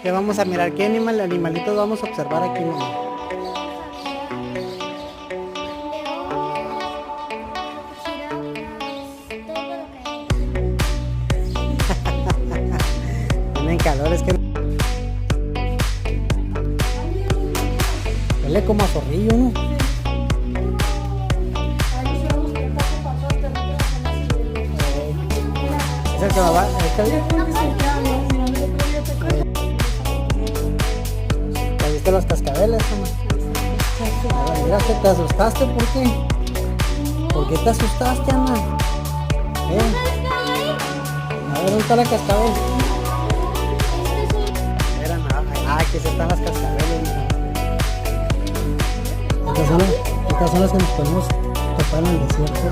¿Qué vamos a mirar? ¿Qué animalitos vamos a observar aquí, mamá? Tienen calor, es que huele como a zorrillo, ¿no? Es el que me va. ¿Ya viste los cascabeles, mamá? Mira que te asustaste, ¿por qué? ¿Por qué te asustaste, Ana? A ver, ¿dónde está la cascabel? Era nada. Aquí están las cascabeles, mira. Estas son las que nos podemos topar en el desierto.